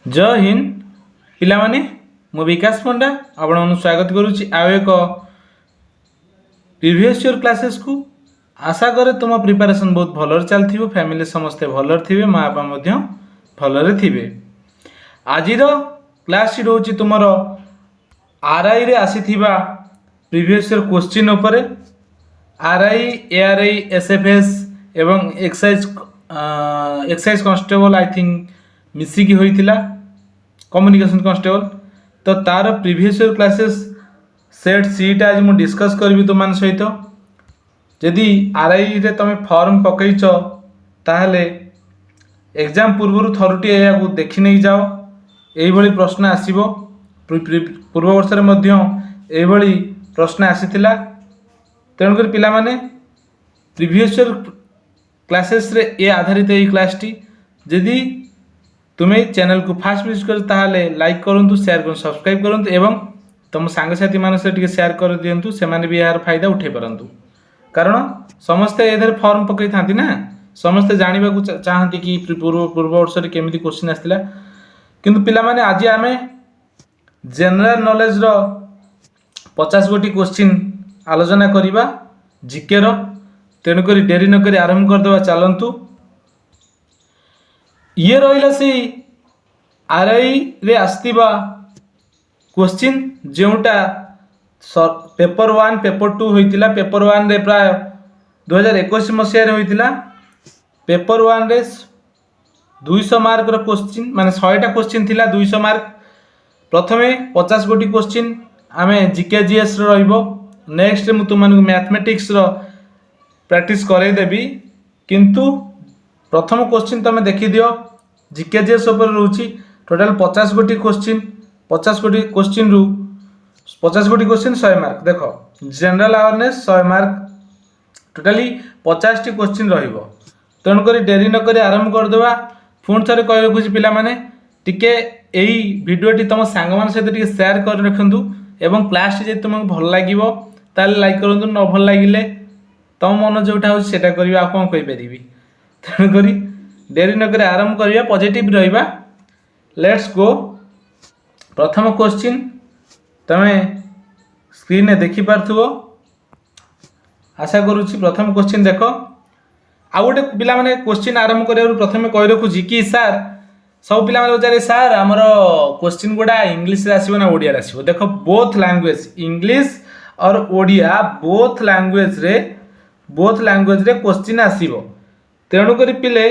जय हिंद पिलामाने मु विकास पंडा आपण स्वागत करुच्ची आउ एक प्रीवियस ईयर क्लासेस को आशा करे तुम प्रिपरेशन बहुत भलर चलती फैमिली समस्ते भलर थे माँ बापा भलरे थे। आज क्लास टी रोचे तुम आरआई रे आसी प्रीवियस ईयर क्वेश्चन उपरे आरआई एआरआई एसएफएस एवं एक्साइज कांस्टेबल आई थिंक मिसिकी होइतिला कम्युनिकेशन कांस्टेबल तो तार प्रीवियस ईयर क्लासेस सेट सीटा आज मुझे डिस्कस करी तुम सहित जदि आरआई रे तुम फॉर्म पकईच ताहले एग्जाम पूर्व थरुटी या देखी नहीं जाओ यही प्रश्न आसीबो पूर्व वर्ष में प्रश्न आसीथिला तेणुकर पिला माने प्रीवियस ईयर क्लासेस रे ए आधारित यही क्लास टी जदि तुम्हें चैनल को फास्ट विजिट कर ताहले लाइक करंतु शेयर कर सब्सक्राइब करंतु एवं तुम सांगसाथी मान से शेयर कर दिंतु से माने भी यार फायदा उठे पारंतु कारण समस्ते एधर फॉर्म पकई थांती ना समस्ते जानवा को चाहती कि पूर्व वर्ष रे केमिति क्वेश्चन आस्तिला किंतु पिला माने आज आमे जनरल नॉलेज रो 50 गोटी क्वेश्चन आलोचना करिबा जीके रो तेणुक डेरी नक आरंभ करदे चलतु ये रहा से आरआई रे आसवा क्वेश्चन जोटा पेपर 1 पेपर 2 होइतिला पेपर 1 रे प्राय 2021 मसीह होइतिला पेपर 1 रे 200 मार्क रो क्वेश्चन माने 100टा क्वेश्चन थिला 200 मार्क प्रथमे 50 गोटी क्वेश्चन आमे जीके जीएस रो रहइबो नेक्स्ट मु तुम मैथमेटिक्स रो प्रैक्टिस करे देबी किंतु प्रथम क्वेश्चन तुम देखी दियो जीके जीएस ऊपर रोची टोटल 50 गोटी क्वेश्चन 50 गोटी क्वेश्चन रु 50 गोटी क्वेश्चन 100 मार्क देख general awareness 100 mark totally 50 T question रहिबो तेणुक डेरी नक आरंभ करदेवा पुणी थे कह रखुची पिला माने टिके एई भिडियोटी तुम सांग मान सहित टिके शेयर कर रखंतु एवं क्लास टी तुमको भल लागिवो ताले लाइक करंतु न भल लागिले तुम मन जोटा हो सेटा करिवा आ कोन कहि परिबी तेणुक डेरी नक आरंभ करवा पॉजिटिव रहिबा लेट्स गो प्रथम क्वेश्चन तमे स्क्रीन में देखि पारथुबो आशा करूची प्रथम क्वेश्चन देख आ गोटे पिला माने क्वेश्चन आरंभ करिया प्रथम कहि रखुची कि सर सब पिला माने पचारे सर हमर क्वेश्चन गुडा इंग्लिश रे आसीबो ना ओडिया रे आसीबो देखो बोथ लैंग्वेज इंग्लिश और ओडिया बोथ लैंग्वेज रे क्वेश्चन आसीबो तेणुक पिले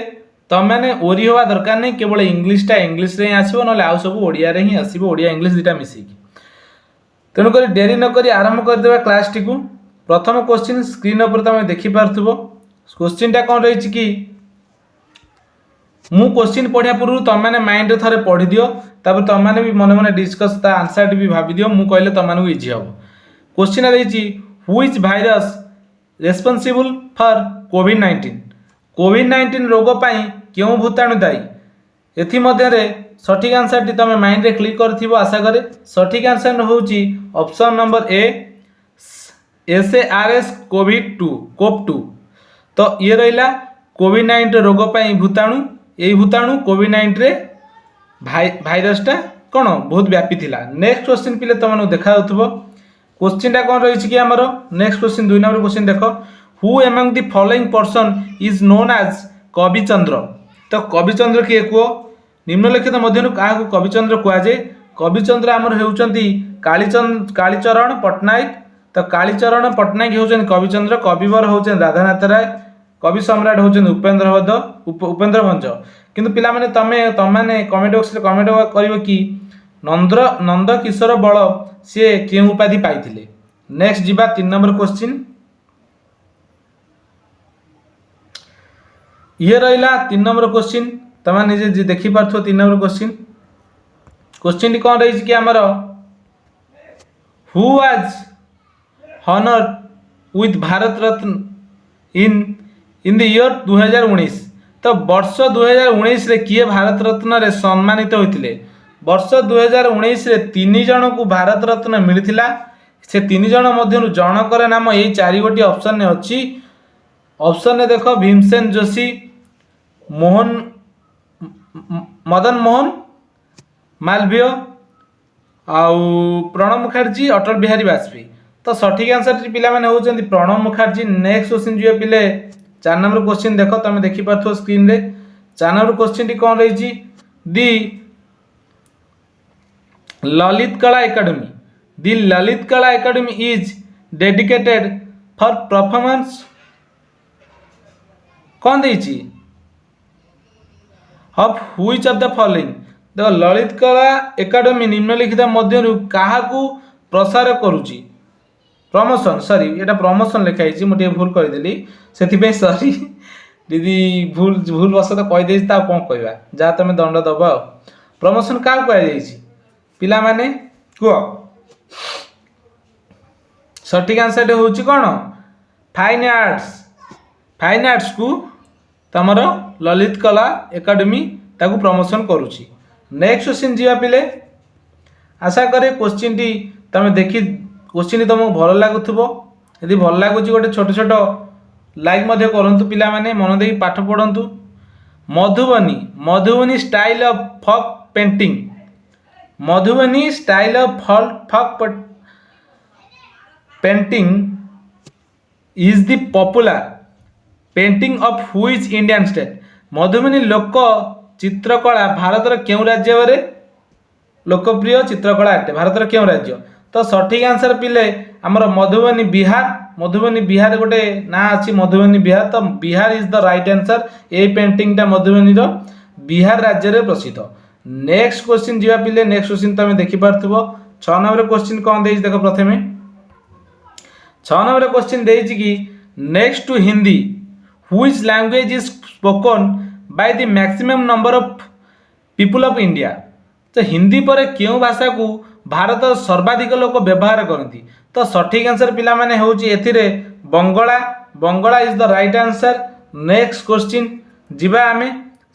तमें ओरी हवा दरकार नहीं केवल इंग्लिशटा इंग्लिश रे आसो ना आउ सब ओडिया रे ही आसो ओडिया इंग्लिश दुटा मिसिकी तेणुक डेरी नक आरंभ करदे क्लास टी को प्रथम क्वेश्चन स्क्रीन पर तुम देखी पार्थुबो क्वेश्चन टा कौन रही कि मु क्वेश्चन पढ़िया पूर्व तुमने माइंड रे थरे पढ़ी दियो तापर तुमने भी मन मन डिस्कस ता आंसर भी भाभी दियो मु कहले तुमको इजी हम क्वेश्चन रही व्हिच भाइरस रेस्पोंसिबल फॉर कोविड-19 रोग पाई क्यों भूताणु दायी एथि मध्य सठिक आंसर टी तुम माइंड रे क्लिक करथिबो आशा करे सठिक आंसर होउची ऑप्शन नंबर ए SARS कोविड-2 तो ये रहिला कोविड-19 रोग पाई भूताणु यही भूताणु कोविड-19 रे भाइरसटा कौन बहुत व्यापी थिला। नेक्स्ट क्वेश्चन पिले तुम देखा क्वेश्चन टा कौन रही कि आमर नेक्स्ट क्वेश्चन 2 नंबर क्वेश्चन देख who among the following person is known as Kavichandra तो कविचंद्र किए कह निम्नलिखित मध्य क्या कविचंद्र कहुए कविचंद्र आमर होउचंती कालीचरण पट्टनायक तो कालीचरण पट्टनायक होउचंती कविचंद्र कविवर होउचंती राधानाथ राय कवि सम्राट होउचंती उपेंद्र भंज किंतु पिला माने तमे कमेंट बॉक्स रे कमेंट करिवो कि नंद किशोर बल सी केउ उपाधि पाइथिले। नेक्स्ट जीवा 3 नंबर क्वेश्चन ये रहा 3 नंबर क्वेश्चन तुम निजे देखी पार्थो 3 नंबर क्वेश्चन टी कौन रही कि आमर who was honoured with Bharat Ratna in the year 2019 तो वर्ष 2019 रे किए भारत रत्न रे सम्मानित होइतिले वर्ष 2019 रे 3 जन को भारत रत्न मिलिथिला से 3 जन मध्यरु जनकर नाम यही 4 गोटी ऑप्शन ने अछि ऑप्शन ने देखो भीमसेन जोशी मोहन मदन मोहन मालवीय आउ प्रणब मुखर्जी अटल बिहारी वाजपेयी। तो सठिक आंसर पिला माने होउछन्ति प्रणब मुखर्जी। नेक्स्ट क्वेश्चन जो पिले 4 नंबर क्वेश्चन देख तुम देखि पाथो स्क्रीन रे। 4 नंबर क्वेश्चन टी कोन रहिछि दी Lalit Kala academy. The Lalit Kala academy is dedicated for performance कौन देछि of which of the following. देखो ललित कला एकेडमी निम्नलिखित मध्यरु काहाकू प्रसार करूची प्रमोशन सॉरी एटा प्रमोशन लिखाई मुझे भूल करदेली से सॉरी दीदी भूल भूल बस तो कहीदे कौन कहवा जहाँ तुम दंड दब आ प्रमोशन क्या कहुई पिला माने कह सठिक आंसर हूँ कौन फाइन आर्ट्स। फाइन आर्ट्स को तमर ललित कला एकेडमी ताकू प्रमोशन करुच्ची। नेक्स्ट क्वेश्चन जी पिले आशा करे क्वेश्चन टी तुम देखी क्वेश्चन तुमको भल लगुव यदि भल लगुच गोटे छोट छोट लाइक करूँ पिला माने मन दे पाठ पढ़ु। Madhubani Madhubani style of folk painting. Madhubani style of folk painting is the popular painting of which Indian state. Madhubani लोक चित्रकला भारतर क्यों राज्य लोकप्रिय चित्रकला अटे भारतर क्यों राज्य। तो सठिक आंसर पिले आमर मधुबनी बिहार। मधुबनी बिहार गोटे ना अच्छी मधुबनी बिहार। तो Bihar is the right answer. ये पेंटिंगटा मधुबनी बिहार राज्य में प्रसिद्ध। नेक्स्ट क्वेश्चन जी पिले नेक्स्ट क्वेश्चन तुम देखिपार 6 नंबर क्वेश्चन कौन देख देख प्रथमे 6 नंबर क्वेश्चन देछि कि next to Hindi which language is spoken by the maximum number of people of India. तो हिंदी पर क्यों भाषा को भारत सर्वाधिक लोक व्यवहार करती। तो सठिक आंसर पिला माने होउची एथिरे Bangla. Bangla is the right answer. Next question जीवा आमे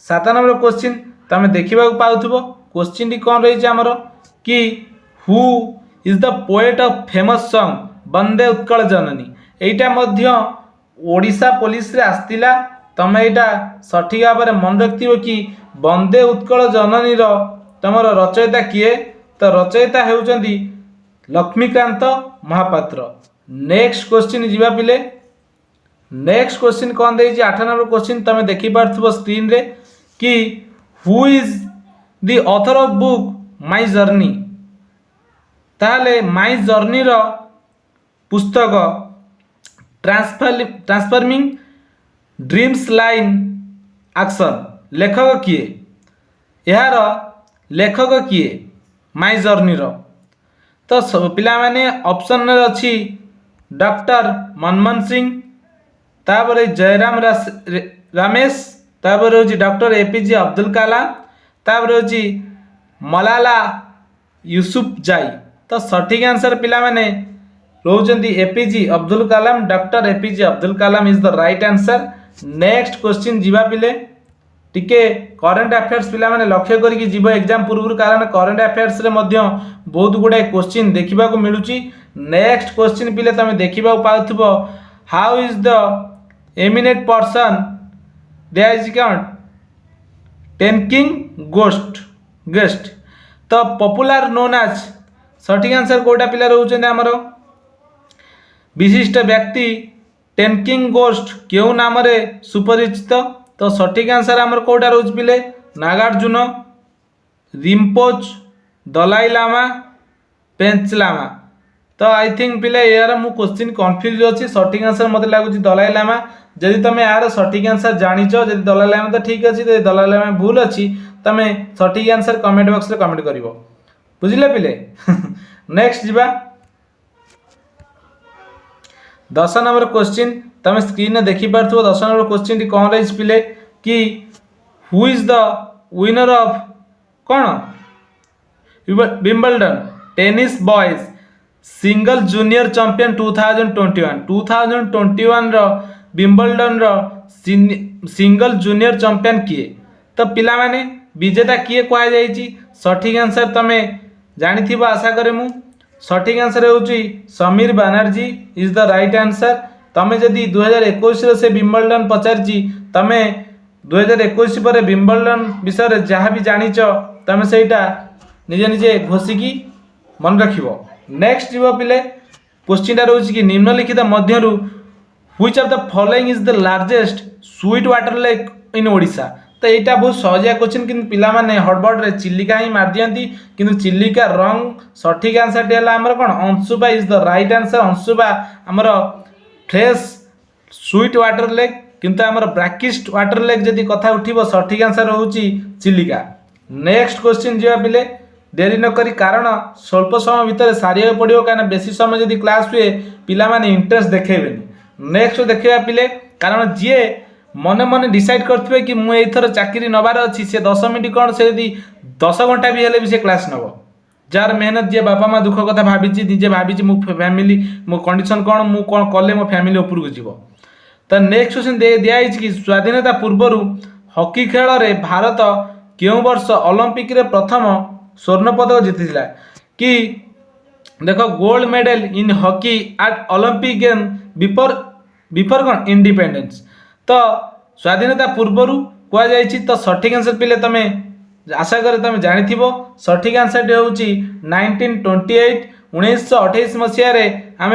7 नंबर क्वेश्चन तुम देखा पाउथबो। क्वेश्चन टी कौन रही आमर कि who is the poet of famous song Vande Utkala Janani. एटा मध्य ओडिशा पुलिस रे आस्तिला। तुम यहाँ सठिक भाव में मन रखियो कि वंदे उत्कल जननी तुमर रचयिता किए। तो रचयिता होउचंदी लक्ष्मीकांत महापात्र। नेक्स्ट क्वेश्चन जीवा पिले नेक्स्ट क्वेश्चन कौन देछि 8 नंबर क्वेश्चन तुम देखि पारथबो स्क्रीन रे कि who is the author of book my journey. ताहले माय जर्नी रो पुस्तक ट्रांसफॉर्मिंग ड्रीम्स लाइन एक्शन लेखक किए। यार लेखक किए माय जर्नी रो। तो पिला माने ऑप्शन अच्छी डॉक्टर मनमोहन सिंह तापर जयराम रमेश तापर हूँ डॉक्टर एपीजे अब्दुल कलाम तापर हूँ मलाला यूसुफजाई। तो सठिक आंसर पिला माने रोचंती APJ Abdul Kalam. Doctor APJ Abdul Kalam is the right answer. Next question जीवा पिले टिके करंट अफेयर्स पिला माने लक्ष्य करिक जीव एग्जाम पूर्व कारण करंट अफेयर्स रे मध्य बहुत गुड़ाए क्वेश्चन देखा मिलूची। नेक्स्ट क्वेश्चन पिले तुम देखा पाउथबो how is the eminent person there is count टेनकिंग गेस्ट। तो पॉपुलर नोन एज सठिक आंसर कोटा पिला रहउछन हमर विशिष्ट व्यक्ति टेनकिंग गोस्ट क्यों नाम रे सुपरिचित। तो सठिक आंसर आमर कोटा रोज पिले नागार्जुन रिम्पोच दलाई लामा पेंचलामा। तो आई थिंक पिले यार मु क्वेश्चन कन्फ्यूज अच्छी। सठिक आंसर मत लगुच दलाई लामा। जदि तुम यार सठिक आंसर जानिच जदि दलाई लामा तो ठीक अच्छे जब दलाई लामा भूल अच्छी तुम सठिक आंसर कमेंट बॉक्स रे कमेंट कर बुझिले पिले। नेक्स्ट जीवा 10 नंबर क्वेश्चन तुम स्क्रीन में देखी पार्थो। 10 नंबर क्वेश्चन टी कौन रही पिले कि who is the winner of कौन Wimbledon tennis boys single junior champion 2021 रो विंबलडन रो सिंगल जूनियर चैंपियन किए। तो पिला माने विजेता किए कह जाइए। सठिक आंसर तुम जानी आशा करे मु सठिक आंसर होची Sameer Banerjee is the right answer. तमें जदि 2021 से विंबलडन पचारि तमें 2021 पर विंबलडन विषय जहाँ भी जानिच तमें सेटा निजे निजे घोषिकी मन रखिबो। नेक्स्ट जीव पिले क्वेश्चनटा रोची कि निम्नलिखित मध्यरु which of the following is the largest sweet water lake in Odisha. तो यहाँ बहुत सहजिया क्वेश्चन कि पिला माने हड़बड़ चिलिका ही मार दियंती किंतु चिलिका रंग सठिक आंसर टी आमर कौन Anshupa is the right answer. Anshupa आमर फ्रेश स्वीट वाटर लेक किंतु आमर ब्राकिस्ट वाटर लेक जदि कथा उठिबो सठिक आंसर होउची चिलिका। नेक्स्ट क्वेश्चन जीवा पिले देरी न करी कारण स्वल्प समय भितर सारिया पड़ो कहीं बेसी समय जदि क्लास हुए पिला माने इंटरेस्ट देखेबेनी। नेक्स्ट देखा पिले कारण जी मने मने डिसाइड करथिबे कि मु एथर चाकरी नबार अछि से 10 मिनिट कौन से यदि 10 घंटा भी हेले भी से क्लास नब जार मेहनत जे बापा माँ दुख कथा भाभी निजे भाभी मो फैमिली मो कंडीशन कौन मु कौन कले मो फैमिली ऊपर को जीव। तो नेक्स्ट क्वेश्चन दिखाई कि स्वाधीनता पूर्वर हॉकी खेल रे भारत क्यों वर्ष ओलंपिक रे प्रथम स्वर्ण पदक जीति कि देखो gold medal in hockey at Olympic game before कौन इंडिपेंडेंस। तो स्वाधीनता पूर्वर कह जाइए तो सठिक आंसर पिले तमें आशा करे तुम जानी सठिक आंसर टी हूँ 1928 1928 मसीह आम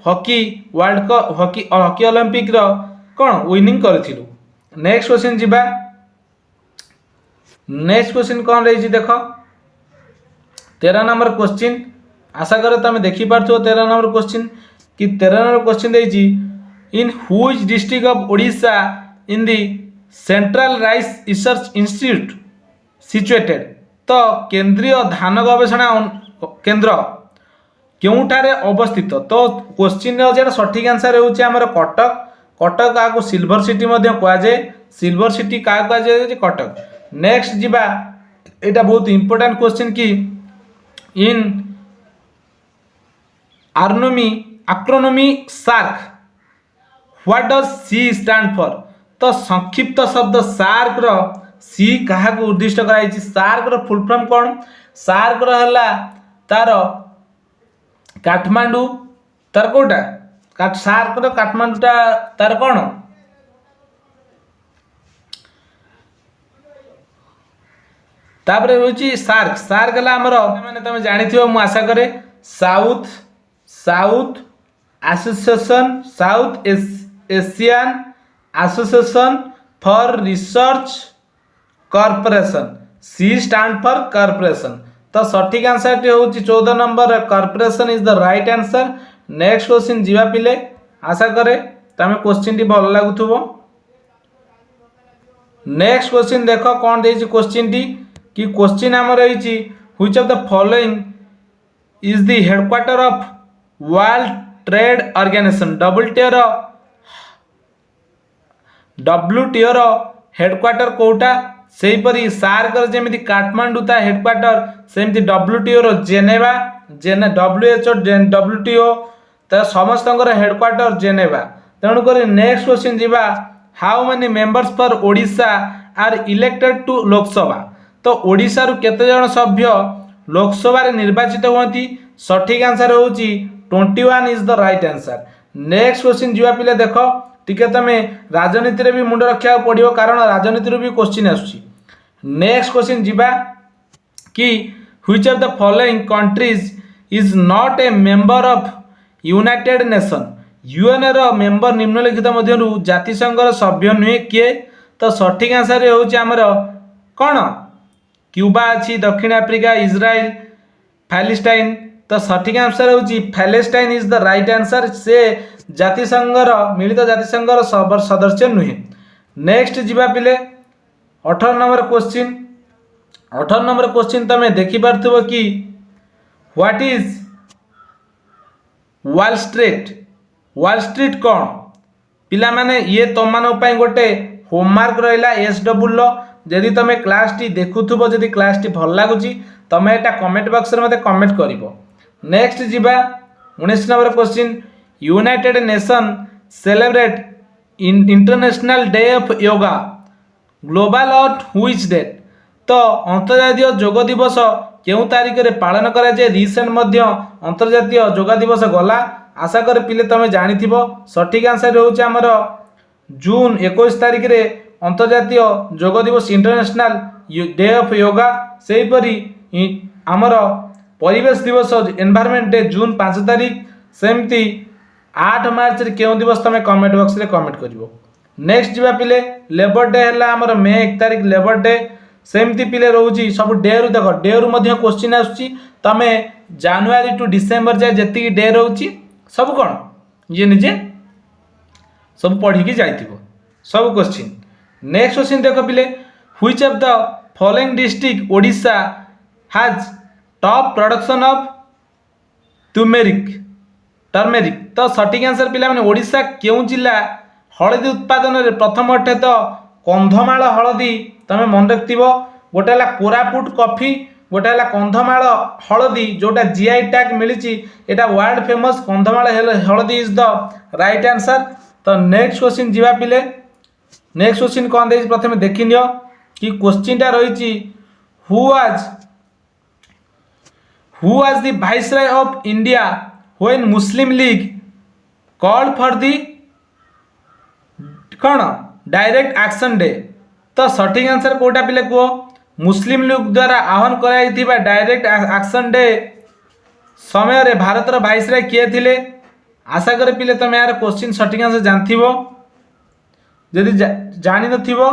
hockey world cup hockey Olympic कौन विनिंग करूँ। नेक्स्ट क्वेश्चन जीवा। नेक्स्ट क्वेश्चन कौन रही देख 13 नंबर क्वेश्चन आशा करे तुम देखिपार 13 नंबर क्वेश्चन कि 13 नंबर क्वेश्चन देती in which district of Odisha in the central rice research institute situated. तो केंद्रीय धान गवेषणा केंद्र क्योंठारे अवस्थित। तो क्वेश्चन रे सठिक आंसर होउचे हमर कटक। कटक का सिल्वर सिटी कह जाए सिल्वर सिटी क्या कह जाए कटक। नेक्स्ट जीवा एटा बहुत इंपोर्टेंट क्वेश्चन कि in acronym SAARC what does C stand for. तो संक्षिप्त शब्द सार्क रो सी क्या उद्दिष्ट कराई सार्क रो फुल फॉर्म कौन सार्क रो हला तार काठमांडू तार कोटा सार्क रो काठमांडूटा तार कौन तापर होची सार्क सार्क हला हमर माने तुम जानिथिबो मु आशा करे south association south Asian association for research corporation C stand for corporation. तो सठिक आंसर टी हूँ 14 number corporation is the right answer. Next question जीवा पिले आशा करे तुम क्वेश्चन टी भल लगुव। नेक्स्ट क्वेश्चन देख कौन दे क्वेश्चन टी कि क्वेश्चन आम रही which of the following is the headquarter of World Trade Organization WTO रो हेडक्वार्टर कोटा सेहीपरि सार्क जमी काठमांडू ता हेडक्वार्टर सेमती WTO रो जेनेवा WHO WTO तो समस्त हेडक्वार्टर जेनेवा। तेणुक नेक्स्ट क्वेश्चन जीवा how many members for Odisha are elected to Lok. Sabha Odisha रु केते जन सभ्य लोकसभा रे निर्वाचित होती सठिक आंसर होची 21 is the right answer. Next question जीवा पिले देख टिके तमे राजनीति रे भी मुंड रखा पड़ो कारण राजनीति रू भी क्वेश्चन आसुची। नेक्स्ट क्वेश्चन जीवा कि which of the following countries is not a member of United Nation. UN रो मेंबर निम्नलिखित मध्यरु जातिसंघ रो सभ्य नुहे किए। तो सठिक आंसर होची हमर कौन क्यूबा अच्छी दक्षिण आफ्रिका इजराइल पैलेस्टाइन। तो सठिक आंसर होची Palestine is the right answer. से जातिसंघर मिलित जातिसंघर सदस्य नुहे। नेक्स्ट जीवा पिले 18 नंबर क्वेश्चन 18 नंबर क्वेश्चन तुम देखिपार कि व्हाट इज वॉल स्ट्रीट कौन पिला माने ये तुम मानी गोटे होमवर्क रहा SW जदि तुम क्लास टी देखुथुबो जदि क्लास टी भल लगुच तुम एटा कमेंट बॉक्स रे मते कमेंट करिवो। नेक्स्ट जीवा 19 number question United Nation celebrate International Day of Yoga global on which date. तो अंतर्जातीय योग दिवस केउ तारिख रे पालन करा जाए रिसेंट मध्य अंतर्जातीय योग दिवस गला आशा कर पिले तुम जानिथिबो सठिक आंसर होउछ हमर जून 21 तारिख रे अंतर्जातीय योग दिवस इंटरनेशनल डे ऑफ योगा। सेहीपरि आमर परिवेश दिवस एनवायरमेंट डे जून 5 तारिख सेमती 8 मार्च रे केउं दिवस तुम कमेंट बॉक्स रे कमेंट करिवो। नेक्स्ट जीवा पिले लेबर डे है आमर मे 1 तारिख लेबर डे सेमती पिले रोची सब डे रु देख डे रु मध्य क्वेश्चन आसुची तमे जनवरी टू डिसेंबर जाए जेतिकी डे रोची सब कौन ये निजे सब पढ़ी की जाइथिबो सब क्वेश्चन। नेक्स्ट क्वेश्चन देख पिले which of the following district Odisha has top production of turmeric तो सठिक आंसर पिला माने ओडिशा केउ जिला हळदी उत्पादन रे प्रथम अटे तो कंधमाल हळदी तमे मन रखथिबो गोटे हला कोरापुट कॉफी गोटे हला कंधमाल हळदी जोटा जीआई टैग मिलिची एटा वर्ल्ड फेमस कंधमाल हळदी इज द राइट आंसर। तो नेक्स्ट क्वेश्चन जीवा पिले नेक्स्ट क्वेश्चन कौन दे प्रथम देखि नियो कि क्वेश्चन टा रही who was the viceroy of India when Muslim league called for the कौन डायरेक्ट एक्शन डे तो सठिक आंसर कोटा पिले को मुस्लिम लीग द्वारा आह्वान कराइथिबा डायरेक्ट एक्शन डे समय रे भारत रो वाइसरॉय किए थिले आशा करे पिले तुम यार क्वेश्चन सठिक आंसर जानथिबो जदि जानि नथिबो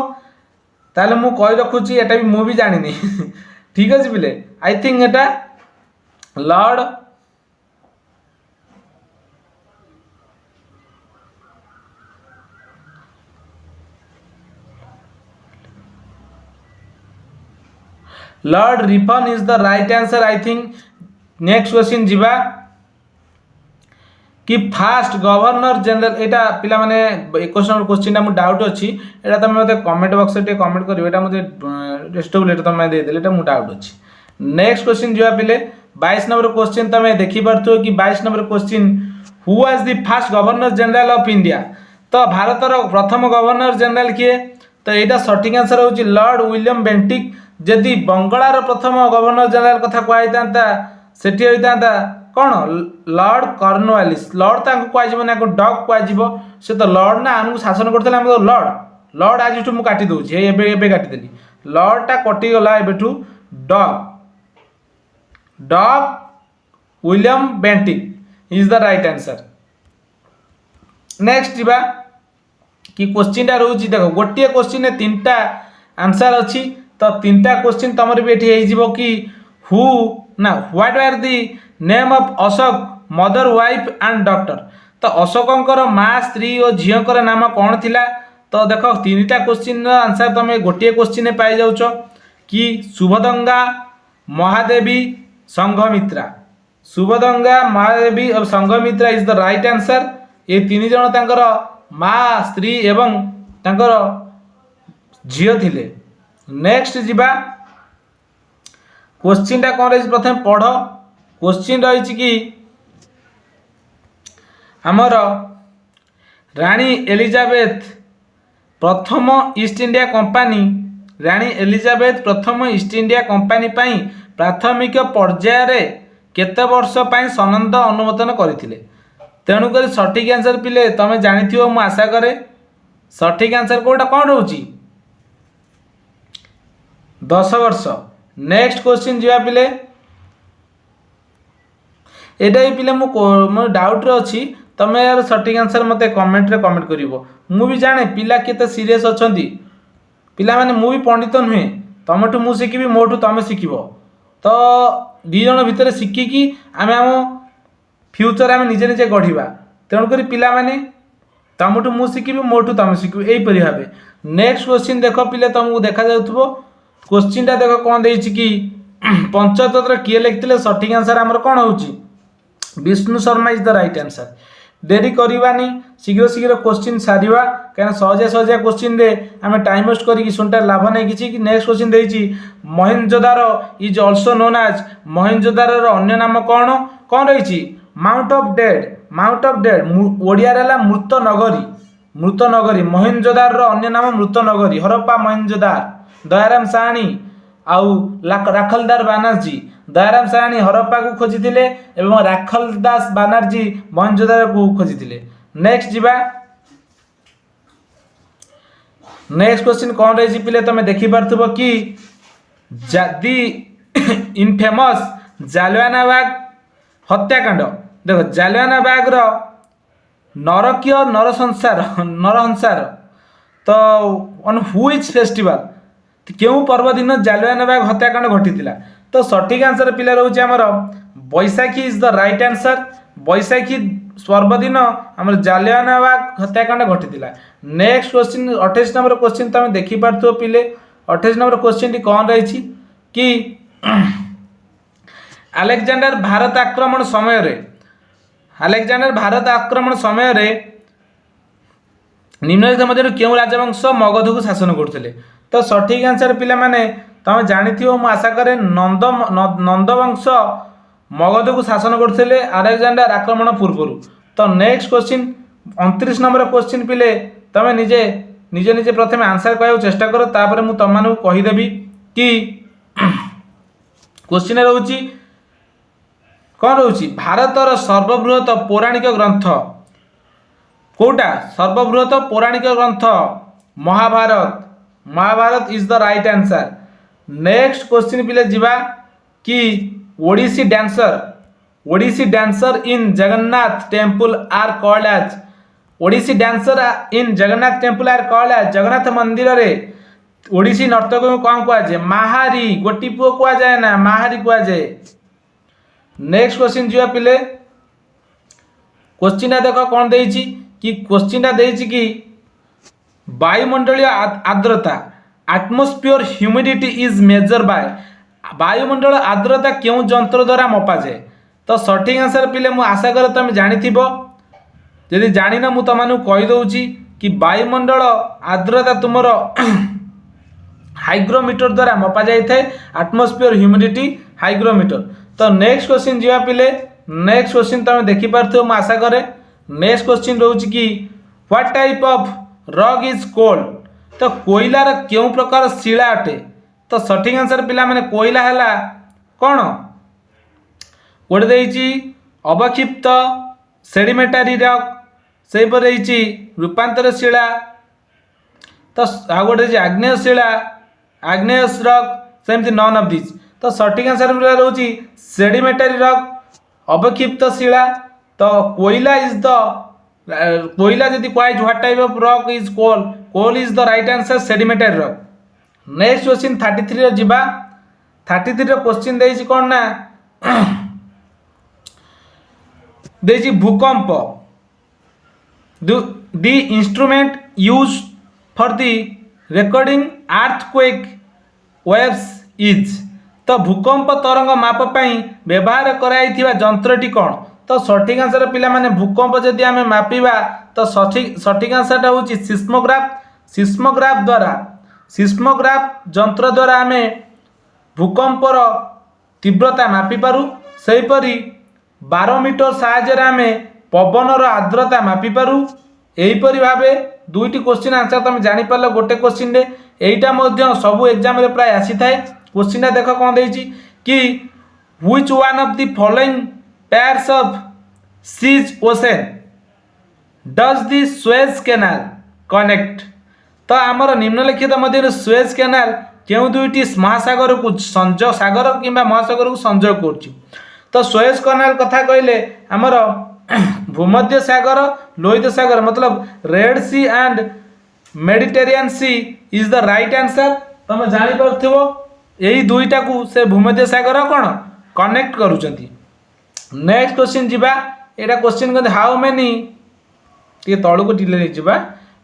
ताले मु कहि रखुची एटा भी मु भी जानिनी ठीक अछि पिले I think Etah Lord Ripon is the right answer I think. Next question जीवा कि फास्ट गवर्नर जनरल एटा पिला माने 21 नंबर क्वेश्चन मु डाउट अछि एटा तमे मते कमेंट बॉक्स रे कमेंट करियो एटा मते रेस्टेबल एटा तमे दे देले एटा मु डाउट अछि। नेक्स्ट क्वेश्चन जो पिले 22 नंबर क्वेश्चन तमे देखि परथो कि 22 number question who was the first governor general of India तो भारत रो प्रथम गवर्नर जनरल किए तो एटा सठिक आंसर होची लॉर्ड विलियम बेंटिक। जदि बंगाला रो प्रथम गवर्नर जनरल कथा कहैतांता सेठी होइतांता कौन लॉर्ड कॉर्नवालिस लॉर्ड तांको कहजिबो ना को डॉग कहजिबो से तो लॉर्ड ना हमको शासन करथले हम तो लॉर्ड आज मु काटी दउछि एबे काटी देली लॉर्ड ता कटि गला एबेठू डॉग William Bentinck is the right answer. Next जीवा कि क्वेश्चन टा रहउछि देखो गोटिए क्वेश्चन ने तीनटा आंसर अछि तो तीनटा क्वेश्चन तमर भी एठी हेइ जिवो कि हु ना what are the name of Ashok mother wife and daughter तो अशोकंकर माँ स्त्री और झीकर नाम कौन थिला तो देख तीनटा क्वेश्चन आंसर तुम गोटे क्वेश्चन पाई जाउछ कि शुभदंगा महादेवी संघमित्रा शुभदंगा महादेवी और Sanghamitra is the right answer. ये तीन जन तांकर माँ स्त्री एवं तांकर झील थिले। नेक्स्ट जीवा क्वेश्चन टा कौन रही प्रथम पढ़ क्वेश्चन रही कि आमर रानी एलिजाबेथ प्रथम ईस्ट इंडिया कंपनी रानी एलिजाबेथ प्रथम ईस्ट इंडिया कंपनी पाई प्राथमिक पर्यायर केते वर्ष पाई सनद अनुमोदन करथिले तेणुक सठिक आंसर पिले तमें जानी मु आशा करे सठिक आंसर कोटा कौन रोची 10 वर्ष। नेक्स्ट क्वेश्चन जीवा पिले एटा ही पिले मो डाउट रे अछि तमे यार सठिक आंसर मते कमेंट रे कमेंट करिवो मु भी जाने पिला केते सीरियस अछंती पिला माने मु भी पंडित नुहे तमठु मु शिखिबी मोठु तमे शिखिबो तो दी जण भितर शिखि कि आमे हम फ्यूचर आमे निजे निजे गढिबा तेणु करी पिला माने तमठु मु शिखिबी मोठु तमे शिखिबो एई परि भाबे। नेक्स्ट क्वेश्चन देखो पिले तुमको देखा जाउथबो क्वेश्चन टा देखो कौन देछि कि पंचतंत्र किए लिखिले सठिक आंसर हमर कौन होउची Vishnu Sharma is the right answer. Dairy करवानी शीघ्र शीघ्र क्वेश्चन सारिवा कहीं सहजिया सहजिया क्वेश्चन रे आम टाइम वेस्ट करी सुनता लाभ नहीं किसी कि नेक्स्ट क्वेश्चन देछि Mohenjodaro is also known as Mohenjodaro रो अन्य नाम कौन कौन रही माउंट ऑफ डेड ओडिया रे मृत नगरी मोहेंजोदारो रो अन्य नाम मृत नगरी हरप्पा मोहेंजोदार दयाराम साहनी आउ राखलदार बानर्जी दयाराम साहनी हरप्पा को खोजिथिले एवं राखलदास बानर्जी मोहेंजोदारो को खोजिथिले। नेक्स्ट जीवा नेक्स्ट क्वेश्चन कौन रही पिले तुम देखि पारथबो कि जदि इनफेमस जालियानवाग हत्याकांड देख जालियानवाग नरकीय नरहंसार तो ऑन व्हिच फेस्टिवल क्यों पर्व दिन जालियानवाग हत्याकांड घटी तो सठिक आंसर पिला रोचे आमर Baishakhi is the right answer Baishakhi पर्वदिन आम जालियानवाग हत्याकांड घटी नेक्स्ट क्वेश्चन 28 नंबर क्वेश्चन तुम देखिपार पिले 28 नंबर क्वेश्चन कौन रही कि अलेक्जेंडर भारत आक्रमण समय निम्नलिखित मध्य क्यों राजवंश मगध को शासन करते तो सठिक आंसर पिला माने तुम जानी मु आशा करे नंदवंश मगध को शासन करते अलेक्जेंडर आक्रमण पूर्व तो नेक्स्ट क्वेश्चन 29 नंबर क्वेश्चन पिले तुम निजे निजे निजे प्रथम आंसर कहू चेष्टा कर तापर मु तुम मानू कहीदेवी कि क्वेश्चन रोची कौन रोची भारतर सर्वबृहत पौराणिक ग्रंथ कोटा सर्वबृहत पौराणिक ग्रंथ Mahabharat is the right answer next question पिले जीवा कि Odissi dancer in Jagannath temple are called as Odissi dancer in Jagannath temple are called as Jagannath मंदिर रे ओडिसी नर्तक को कौन कह जाए महारी गोटी पुओ कह जाए ना महारी कह जाए नेक्स्ट क्वेश्चन जीवा पिले क्वेश्चन देख कौन देछि कि क्वेश्चन देछि कि वायुमंडलीय आर्द्रता atmosphere humidity is measure by वायुमंडल आर्द्रता क्यों जंत्र द्वारा मपा जाए तो सठिक आंसर पिले मु आशा कर तुम जानी यदि जानिना मु तुमको कहीदे कि वायुमंडल आर्द्रता तुमर हाइग्रोमीटर द्वारा मपा जाए एटमॉस्फेयर ह्यूमिडिटी हाइग्रोमीटर तो नेक्स्ट क्वेश्चन जीवा पिले नेक्स्ट क्वेश्चन तुम देखिपार मु आशा करे नेक्स्ट क्वेश्चन रोच कि what type of rock is cold तो कोयलार क्यों प्रकार शिला अटे तो सठिक आंसर पिला माने कोयला है कौन गोटे देछि अवक्षिप्त सेडिमेंटारी रॉक से रूपांतर शिला तो आ गोटे आग्नेयस रॉक सेमती नन ऑफ दिस तो सठिक आंसर रोची सेडिमेंटारी रॉक अवक्षिप्त शिला तो कोयला इज द कोयला जदि कह what type of rock is coal is the right answer sedimentary rock next question 33 जीवा 33 क्वेश्चन देछि कौन ना देछि भूकंप the instrument use for the recording earthquake waves is तो भूकंप तरंग माप पाई व्यवहार कराइथिबा जंत्रटी कौन तो सठिक आंसर पिला माने भूकंप जदि आमे मापिबा तो सठिक आंसर होची सिस्मोग्राफ जंत्र द्वारा आमे भूकंपर तीव्रता मापी पारू सेहीपरि बारोमीटर साहाय्य आमे पवनर आर्द्रता मापी पारू एहीपरि भावे दुईटी क्वेश्चन आंसर तुम जानी पारल गोटे क्वेश्चन रे एईटा मध्य सब एग्जाम रे प्राय आसी थाए क्वेश्चन देख कौन देछि कि which one of the following pairs of seas ocean does the Suez Canal connect तो आमर निम्नलिखित मध्य सुएज कैनाल क्यों दुईटी महासागर को संजोग सागर किंबा महासागर को संजोग कर तो सुएज कैनाल कथा कहले आमर भूमध्य सागर लोहित सागर मतलब red sea and Mediterranean sea is the right answer तुम जानी पारथिबो यही दुईटा को से भूमध्य सागर कौन कनेक्ट करूचंती नेक्स्ट क्वेश्चन जीवा एटा क्वेश्चन कहते हाउ मेनी ये तलू को डिले जीवा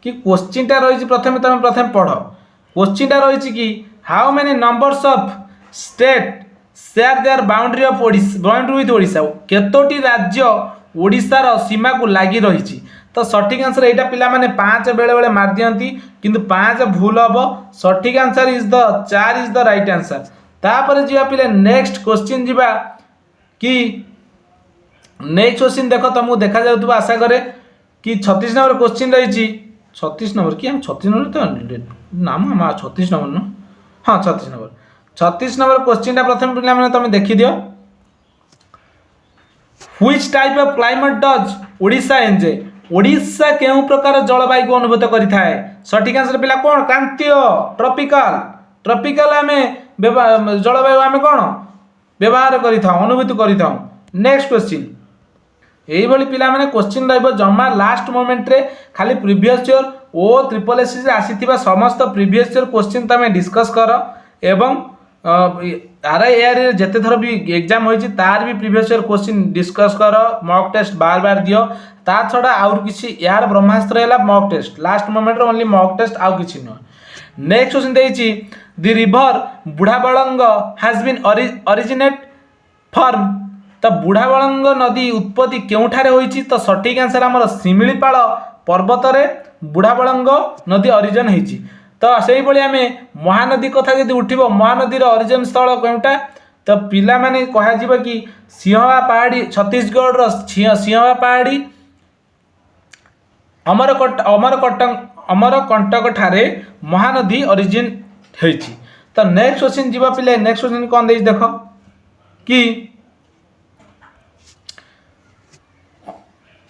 कि क्वेश्चनटा रही प्रथम तुम प्रथम पढ़ क्वेश्चनटा रही कि how many numbers of state share there boundary of boundary with Odisha केतोटी राज्य ओडिशार सीमा को लगी रही तो सठिक आंसर यहाँ पिला माने 5 बेले बेले मार दियंती किंतु 5 भूल हम सठिक answer is the 4 is the right answer तापर जीवा पिले नेक्स्ट क्वेश्चन जीवा कि नेक्स्ट क्वेश्चन देख तुमको देखा जाउतबा आशा करे कि 36 नंबर क्वेश्चन रही 36 नंबर कि हम 36 नंबर तो नाम हम 36 नंबर न हाँ 36 नंबर क्वेश्चन प्रथम पिला माने तुम देखि दियो which type of climate does Odisha enjoy Odisha केउं प्रकार जलवायु को अनुभूत करिथाए सठिक आंसर पिला कोन क्रांतीय ट्रॉपिकल आमे जलवायु आमे कोन व्यवहार करिथाउ अनुभूति करिथाउ। नेक्स्ट क्वेश्चन यही पिला माने क्वेश्चन रहिबो जम्मा लास्ट मोमेंट रे खाली प्रीवियस ईयर ओ ट्रिपल एस रे आसीथिबा समस्त प्रीवियस ईयर क्वेश्चन तमे डिस्कस कर एवं आरआईआर जेते थर भी एग्जाम होइछि तार भी प्रीवियस ईयर क्वेश्चन डिस्कस कर मॉक टेस्ट बार बार दियो। ता छडा आउर किछि यार ब्रह्मास्त्र हैला मॉक टेस्ट लास्ट मोमेंट रे ओनली मॉक टेस्ट आउ किछि न। नेक्स्ट क्वेश्चन देइछि the river Budhabalang has been originate from तो बुढ़ाबलंग नदी उत्पत्ति केउठारे होइछि तो सठिक आंसर हमर सिमिलीपाल पर्वत रे बुढ़ाबलंग नदी ओरिजिन होइछि। तो सेही भली आमे महानदी कथा जदि उठिबो महानदी रो ओरिजिन स्थल केउटा तो पिला माने कहा जिवो कि सिंहवा पहाड़ी छत्तीसगढ़ रो सिंहवा पहाड़ी अमरकंटक ठारे महानदी ओरिजिन होइछि। तो नेक्स्ट क्वेश्चन जीवा पिले नेक्स्ट क्वेश्चन कोन देइ देखो कि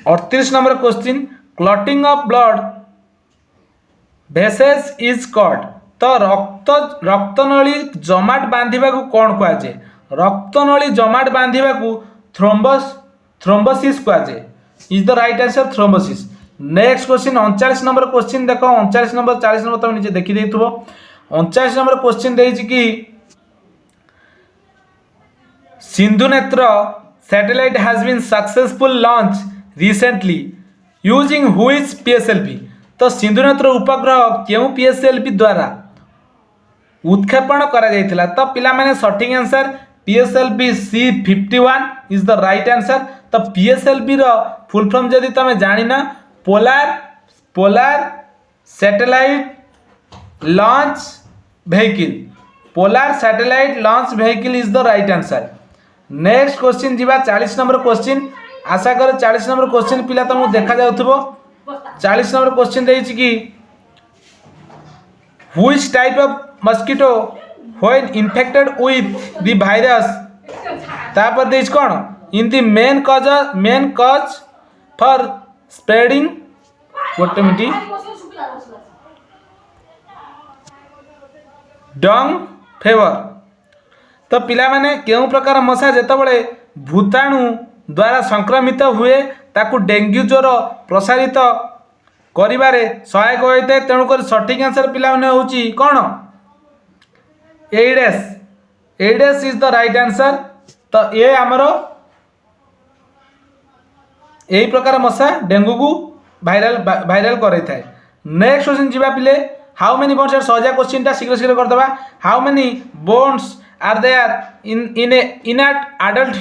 38 number question clotting of blood भेसेस इज कॉल्ड तो रक्तनली जमाट बांधिबा को कोन कहा जे रक्तनली जमाट बांधिबा को थ्रोम्बोसिस कहा जे is the right answer thrombosis. Next question 39 number question देखो 39 नंबर 40 नंबर तुम नीचे देखि देइथबो 39 नंबर क्वेश्चन देइछि कि Sindhu Netra satellite has been successful launch recently using which PSLV तो सिंधु नेत्र उपग्रह केउ पीएसएलवी द्वारा उत्क्षेपण करा जायतिला तो पिला माने सठिक answer PSLV C51 is the right answer. तो पीएसएलवी रो फुल फॉर्म जदि तमे जानिना polar satellite launch vehicle polar satellite launch vehicle is the right answer. Next question जीवा 40 नंबर क्वेश्चन आशा कर 40 नंबर क्वेश्चन पिला तुमको देखा जाउथबो 40 नंबर क्वेश्चन देइछि कि which type of mosquito when infected with the virus तापर देइछ कोन in the main cause for spreading what dengue fever तो पिला माने केउ प्रकार मशा जेतबळे भूताणु द्वारा संक्रमित हुए ताकू डेंगू ज्वर प्रसारित करिबारे सहायक होइते तेणुकर सठिक आंसर पिला माने होची कोन एडेस इज द राइट आंसर। तो ये आमर यही प्रकार मशा डेंगू को भाइराल करे थाए। नेक्स्ट क्वेश्चन जीवा पिले हाउ मेनी बोन्स आर सहजा क्वेश्चन टा शीघ्र शीघ्र कर दबा how many bones are there in adult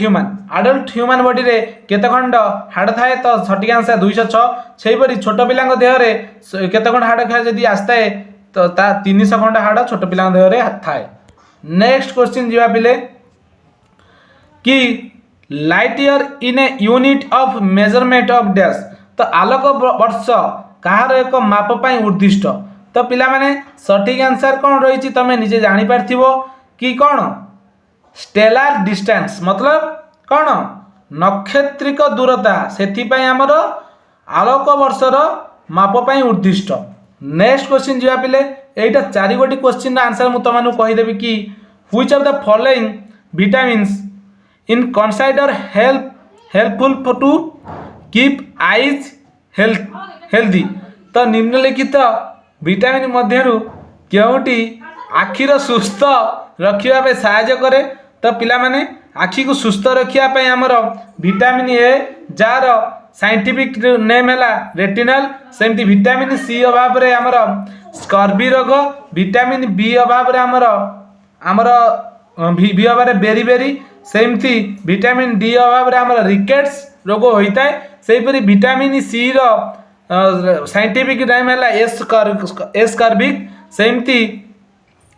human body रे केते खंड हाड़ थाए तो सठिक आंसर 206 सेही परि छोट पिलांग देह रे केते खंड हाड़ खाए जदी आस्ताए तो ता 300 खंड हाड़ छोट पिलांग देह रे थाए। नेक्स्ट क्वेश्चन जीवा पिले कि light year in a unit of measurement of dash तो आलोक वर्ष कहार एक माप पाई उद्दिष्ट तो पिला माने सठिक आंसर कौन रही तमें निजे जानी पार्थिबो कि कौन स्टेलार डिस्टेंस मतलब कौन नक्षत्रिक दूरता से आमर आलोक वर्षर माप पाई उद्दिष्ट। नेक्स्ट क्वेश्चन जीवा पिले एटा 4 गोटी क्वेश्चन आंसर मु तमानु कहिदेबी कि which of the following vitamins in consider helpful to keep eyes healthy तो निम्नलिखित विटामिन मध्यरु केउटी आखिर सुस्थ रखिया पे सहायता करे तो पिला माने आखि को सुस्थ रखिया पे हमर vitamin a jar scientific name हैला रेटिनल सेमती विटामिन सी अभाव रे हमर स्कर्बी रोग विटामिन बी अभाव रे हमर बी अभाव रे बेरी सेमती विटामिन डी अभाव रे हमर रिकेट्स रोग होइता है सेही परि विटामिन सी रो साइंटिफिक नेम हैला एस्कर्बिक सेमती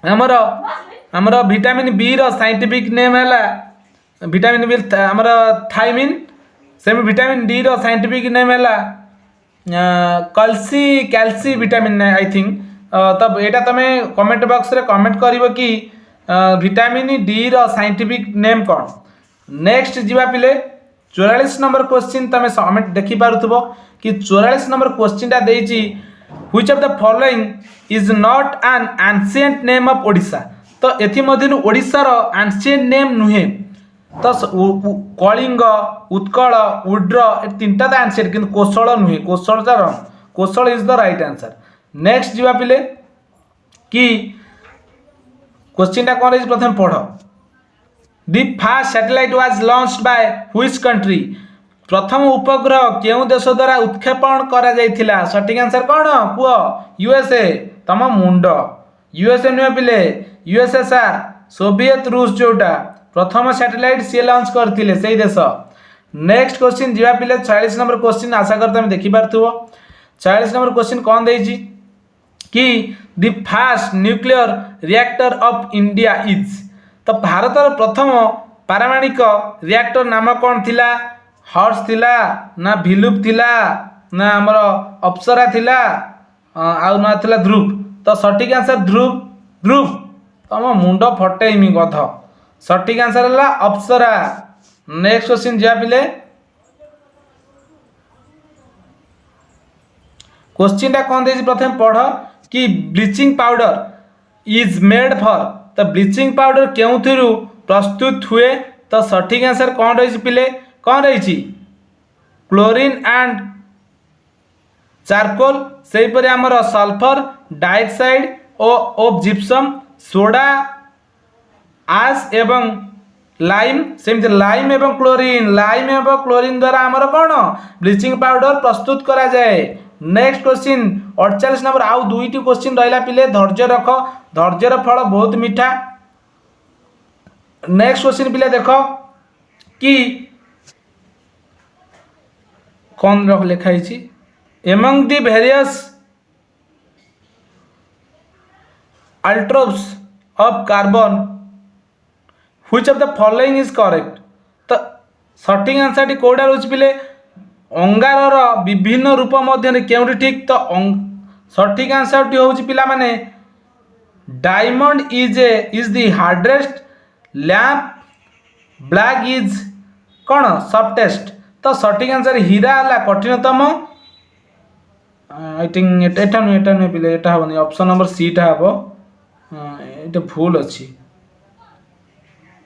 हमर विटामिन बी रो साइंटिफिक नेम हैला विटामिन बी हमर थायमिन सेम विटामिन डी रो साइंटिफिक नेम हैला कैल्सी विटामिन आई थिंक तब एटा तमे कमेंट बॉक्स रे कमेंट करिवो कि विटामिन डी रो साइंटिफिक नेम कोन। नेक्स्ट जीवा पिले 44 नंबर क्वेश्चन तमे कमेंट देखि पारुथबो कि 44 नंबर क्वेश्चन ता देइची which of the following is not an ancient name of Odisha तो एथि मध्यनु ओडिसा रो एंशिएंट नेम नुहे तो कलिंग उत्कल उड्र ए तीनटा तो आंसर कि कोशल नुहे कोशलता रंग Kosala is the right answer. Next जीवा पिले कि क्वेश्चन टा कौन प्रथम पढ़ दी first satellite was launched by which country प्रथम उपग्रह केउ देश द्वारा उत्क्षेपण करा जाइथिला सठिक आंसर कौन कुह यूएसए तम मुंड यूएसए नुहे पिले यूएसएसआर सोवियत रूस जोटा प्रथम सैटेलाइट सी लॉन्च करथिले सेही देश। नेक्स्ट क्वेश्चन जीवा पिले 46 नंबर क्वेश्चन आशा करते हम देखि पारथुओ 46 नंबर क्वेश्चन कौन देछि कि the fast nuclear reactor of India is तो भारतर प्रथम पारमाणिक रिएक्टर नाम कौन थिला हर्ष थिला ना भिलुप थिला ना हमर अप्सरा थिला आउ ना थिला ध्रुव तो सठिक आंसर ध्रुव ध्रुव तम मुंड फटेइमी गध सठिक आंसर है अप्सरा। नेक्स्ट क्वेश्चन जा पिले क्वेश्चन टा कौन देछि प्रथम पढ़ कि bleaching powder is made for तो ब्लीचिंग पाउडर केउथिरु प्रस्तुत हुए तो सठिक आंसर कौन रही पिले कौन रही क्लोरीन एंड चारकोल से परे हमर sulphur dioxide of gypsum soda ash एवं लाइम सेमती लाइम एवं क्लोरीन द्वारा हमर कौन ब्लीचिंग पाउडर प्रस्तुत करा जाए। नेक्स्ट क्वेश्चन 48 नंबर आउ दुईटी क्वेश्चन रहिला पिले धैर्य रख धैर्यर फल बहुत मीठा। नेक्स्ट क्वेश्चन पिले देख कि कौन रख लिखाई among the various isotopes of carbon which of the following is correct तो सठिक आंसर टी कोडा रोज पिले अंगारर विभिन्न रूप मध्य केउटी ठीक तो सठिक आंसर टी होउची पिला माने diamond is the hardest lamp black is कौन सॉफ्टेस्ट तो सठिक आंसर हीरा है कठिनतम आई थिंक एटा नुहे पिले एटा हबनी ऑप्शन नंबर सी टा हबो एटा भूल अछि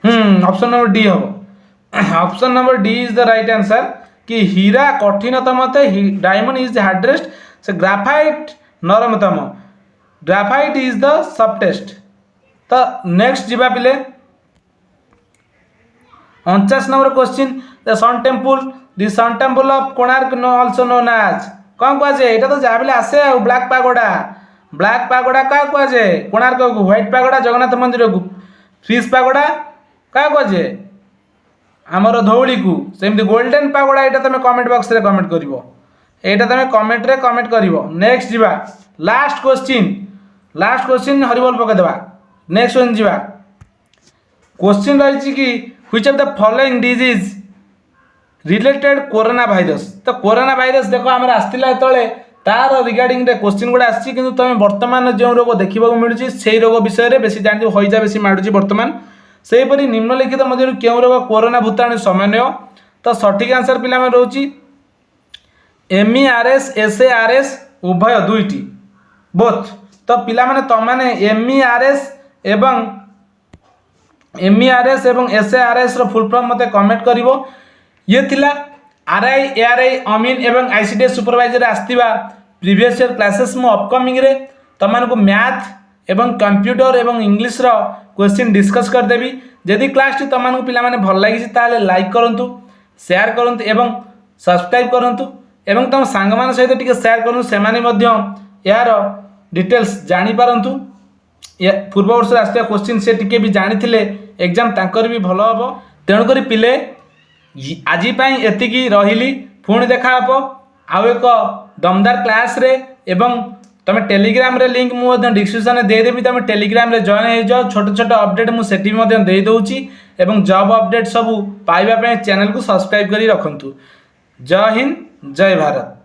ऑप्शन नंबर डी हबो option number D is the right answer कि हीरा कठिनतम डायमंड इज द हार्डेस्ट से ग्राफाइट नरमतम ग्राफाइट इज द सॉफ्टेस्ट। तो नेक्स्ट जीवा पिले 49 number question the sun temple of Konark also known as कौन कह जाए एटा तो जा बिले आसे ब्लैक पागोड़ा क्या कह जाए कोणार्क को व्हाइट पागोड़ा जगन्नाथ मंदिर को फिश पागोड़ा क्या कह जाए आमर धौली को सेमती गोल्डन पागोड़ा यहाँ तुम कमेंट बॉक्स रे कमेंट करिवो एटा तुम कमेंट रे कमेंट करिवो। नेक्स्ट जीवा लास्ट क्वेश्चन हरिबोल पके देबा। नेक्स्ट वन जीवा क्वेश्चन रही कि which of the following disease related corona virus तो कोरोना भाइरस देखो आमर आसला तले तार रिगार्डिंग क्वेश्चन गुड़ा आसी कि तुम बर्तमान जो रोग देखा मिलूँ से रोग विषय में बेसी जान हईजा बेसी माड़ुची बर्तमान से परी निम्नलिखित मध्य क्यों रोग कोरोना भूताणु सामान्य तो सठिक आंसर पिला में रोची एमईआरएस एसएआरएस उभय दुईटी बोथ तो पिला माने तमाने एमईआरएस एवं एसएआरएस रो फुल फॉर्म मते कमेंट करिवो। ये थिला आरआई एआरआई अमीन एवं आईसीडीएस सुपरवाइजर आस्तिबा प्रीवियस ईयर क्लासेस मु अपकमिंग रे तमान को मैथ एवं कंप्यूटर एवं इंग्लिश रो क्वेश्चन डिस्कस कर देबी। जदि क्लास टी तमान को पिला माने भल लागी ताले लाइक करंतु शेयर करंतु एवं सब्सक्राइब करंतु एवं तम सांग मान सहित टिके शेयर करनु सेमाने मध्य यार डिटेल्स जानि पारंतु पूर्व वर्ष आस्तिया क्वेश्चन से टिके भी जानि थिले एग्जाम तांकर भी भलो हबो। तेणु करी पिले आज एतिकी रही पुणी देखा आउ एक दमदार क्लास रे एवं तुम टेलीग्राम रे लिंक मुझे डिस्क्रिप्शन में देदेवी तुम टेलीग्राम रे जॉइन हो जाओ छोट छोट अपडेट मुझे दे दूची एवं जॉब अपडेट सब पाइबा चैनल को सब्सक्राइब करी रखंतु। जय हिंद जय भारत।